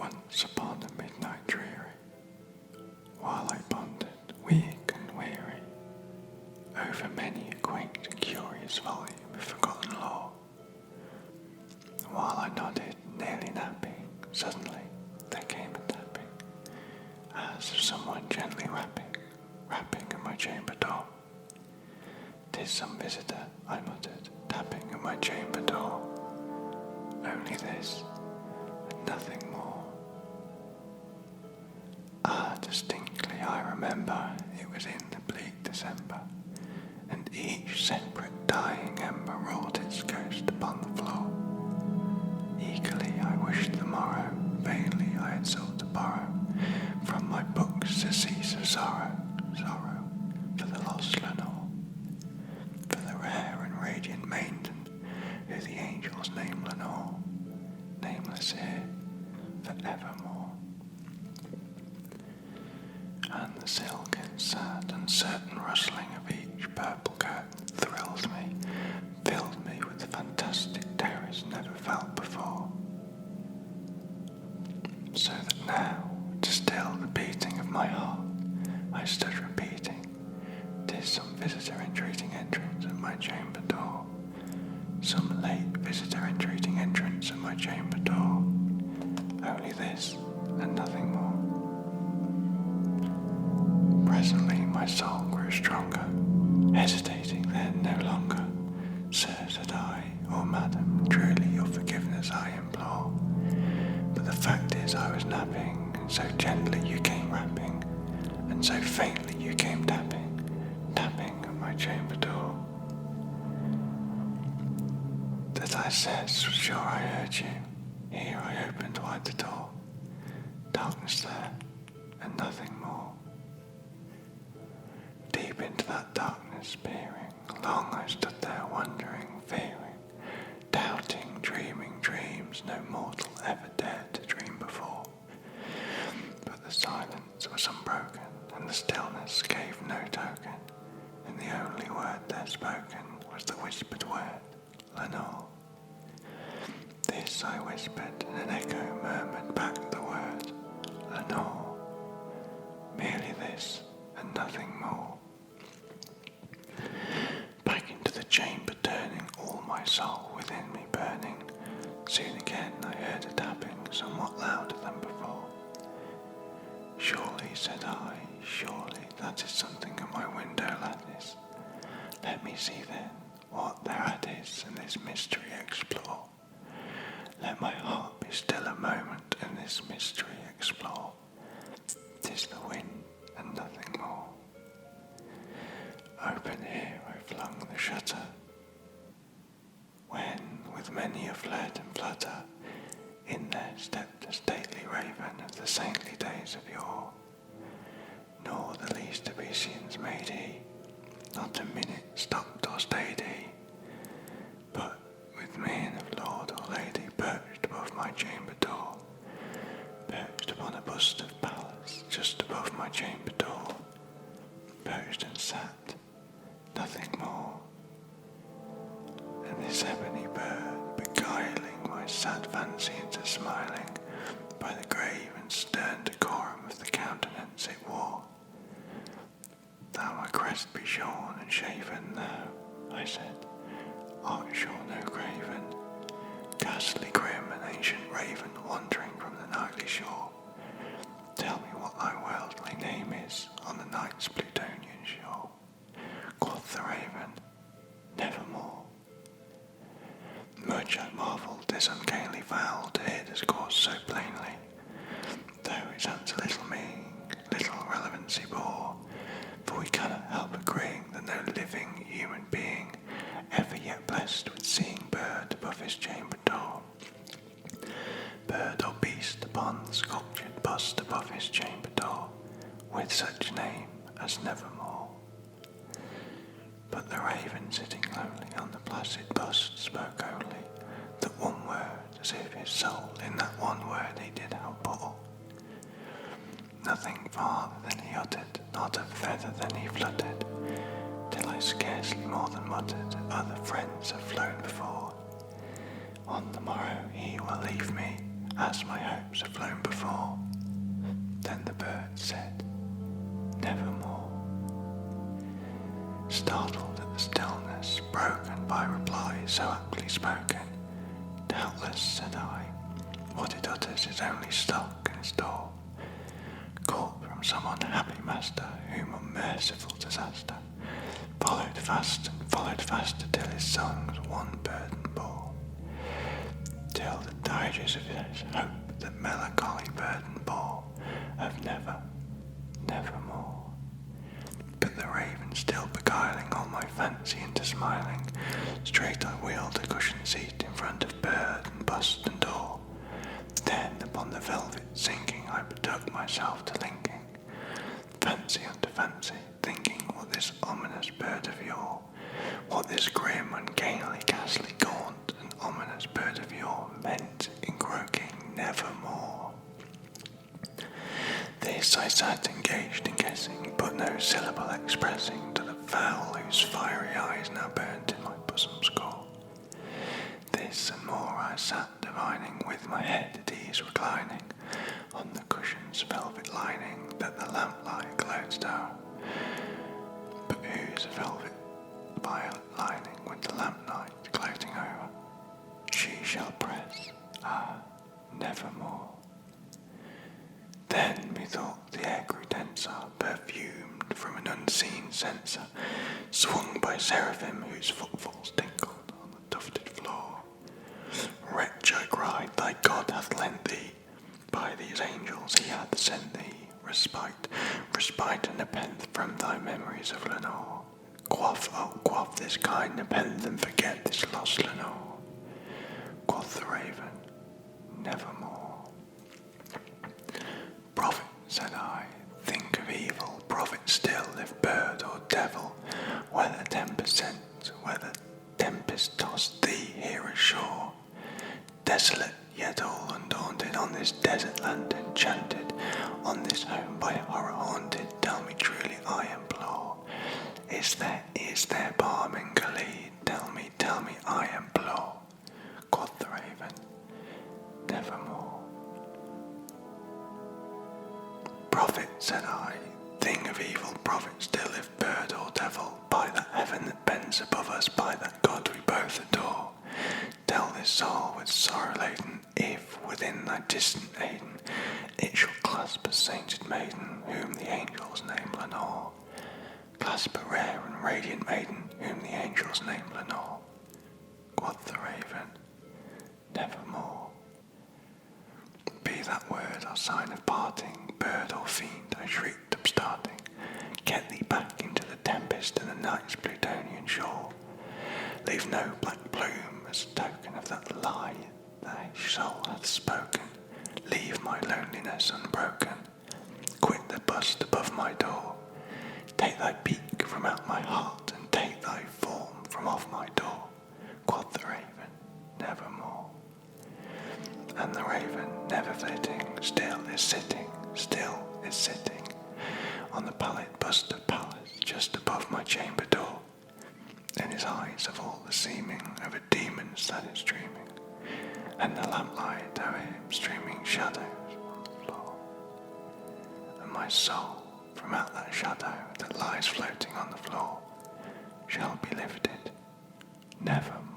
Once upon a midnight dreary, while I pondered, weak and weary, over many a quaint and curious volume of forgotten lore, while I nodded, nearly napping, suddenly there came a tapping, as of someone gently rapping at my chamber door. "'Tis some visitor," I muttered, tapping at my chamber door. Only this, and nothing more. Distinctly I remember it was in the bleak December, and each separate dying ember wrought its ghost upon the floor. Eagerly I wished the morrow, vainly I had sought to borrow from my books surcease of sorrow, for the lost Lenore, for the rare and radiant maiden who the angels name Lenore, nameless here for evermore. And the silk and sad, uncertain rustling of each purple curtain thrilled me, filled me with fantastic terrors never felt before. So that now, to still the beating of my heart, I stood repeating, "'Tis some visitor entreating entrance at my chamber door, some late visitor entreating entrance at my chamber door, only this and nothing more." Presently my soul grew stronger, hesitating then no longer. "Sir," said I, "or madam, truly your forgiveness I implore. But the fact is I was napping, and so gently you came rapping, and so faintly you came tapping at my chamber door, that I says, sure I heard you. Here I opened wide the door. Darkness there, and nothing more. Deep into that darkness peering, long I stood there wondering, fearing, doubting, dreaming dreams no mortal ever dared to dream before. But the silence was unbroken, and the stillness gave no token, and the only word there spoken was the whispered word, Lenore. This I whispered, and an echo murmured back the word, Lenore. Merely this, and nothing more. Back into the chamber turning, all my soul within me burning. Soon again I heard a tapping, somewhat louder than before. "Surely," said I, "surely that is something at my window lattice. Let me see then what thereat is, and this mystery explore. Let my heart be still a moment, and this mystery explore. 'Tis the wind, and nothing more." Open here I flung the shutter, when, with many a flit and flutter, in there stepped a stately raven of the saintly days of yore. Nor the least obeisance made he, not a minute stopped or stayed he, but with mien of lord or lady perched above my chamber door, perched upon a bust of Pallas just above my chamber door, perched and sat, nothing more. And this ebony bird, beguiling my sad fancy into smiling, by the grave and stern decorum of the countenance it wore. "Thou my crest be shorn and shaven, thou," I said, "art sure no graven, ghastly grim and ancient raven wandering from the nightly shore. Tell me what thy worldly name is on the night's Plutonian shore." Quoth the raven, "Nevermore." Much I marvelled this ungainly fowl to hear discourse so plainly, though its answer little meaning, little relevancy bore, for we cannot help agreeing that no living human being ever yet blessed with seeing bird above his chamber door, bird or beast upon the sculptured bust above his chamber door, with such name as Nevermore. But the raven sitting lonely on the placid bust spoke only that one word, as if his soul in that one word he did outpour. Nothing farther than he uttered, not a feather than he fluttered, till I scarcely more than muttered, "Other friends have flown before. On the morrow he will leave me, as my hopes have flown before. Then the bird said, nevermore. Startled at the stillness, broken by replies so aptly spoken, doubtless, said I, what it utters is only stock and store, caught from some unhappy master whom unmerciful disaster followed fast and followed faster till his songs one burden bore, till the dirges of his hope that melancholy burden bore of never, nevermore. But the raven still beguiling all my fancy into smiling, straight I wheeled a cushioned seat in front of bird and bust and door. Then upon the velvet sinking I betook myself to linking, fancy unto fancy, thinking what this ominous bird of yore, what this grim, ungainly, ghastly, gaunt, and ominous bird of yore meant in croaking nevermore. This I sat engaged in guessing, but no syllable expressing to the fowl whose fiery eyes now burnt in my bosom's core. This and more I sat divining, with my head at ease reclining on the cushion's velvet lining that the lamplight gloats o'er. But whose velvet violet lining with the lamplight gloating over she shall press, nevermore. Then methought the air grew denser, perfumed from an unseen censer, swung by seraphim whose footfalls tinkled on the tufted floor. Wretch, I cried, thy God hath lent thee, by these angels he hath sent thee, respite and nepenthe from thy memories of Lenore. Quaff, oh quaff this kind nepenthe and forget this lost Lenore. Quoth the raven, nevermore. Prophet, said I, think of evil, prophet still, if bird or devil, whether tempest sent, whether tempest tossed thee here ashore. Desolate, yet all undaunted, on this desert land enchanted, on this home by horror haunted, tell me truly, I implore, is there balm in Gilead? Tell me, I implore. Quoth the raven, nevermore. Prophet, said I, thing of evil, prophet still, if bird or devil, by that heaven that bends above us, by that God we both adore, tell this soul with sorrow laden, if within thy distant Aden it shall clasp a sainted maiden, whom the angels name Lenore. Clasp a rare and radiant maiden, whom the angels name Lenore. Quoth the raven, nevermore. Be that word or sign of parting, bird or fiend, I shrieked upstarting, get thee back into the tempest and the night's Plutonian shore. Leave no black plume as token of that lie thy soul hath spoken. Leave my loneliness unbroken. Quit the bust above my door. Take thy peak from out my heart, and take thy form from off my door. Quoth the raven, nevermore. And the raven, never flitting, still is sitting, on the pallid bust of Pallas, just above my chamber door. And his eyes have all the seeming of a demon's that is dreaming, and the lamplight over him streaming shadows on the floor. And my soul, from out that shadow that lies floating on the floor, shall be lifted nevermore.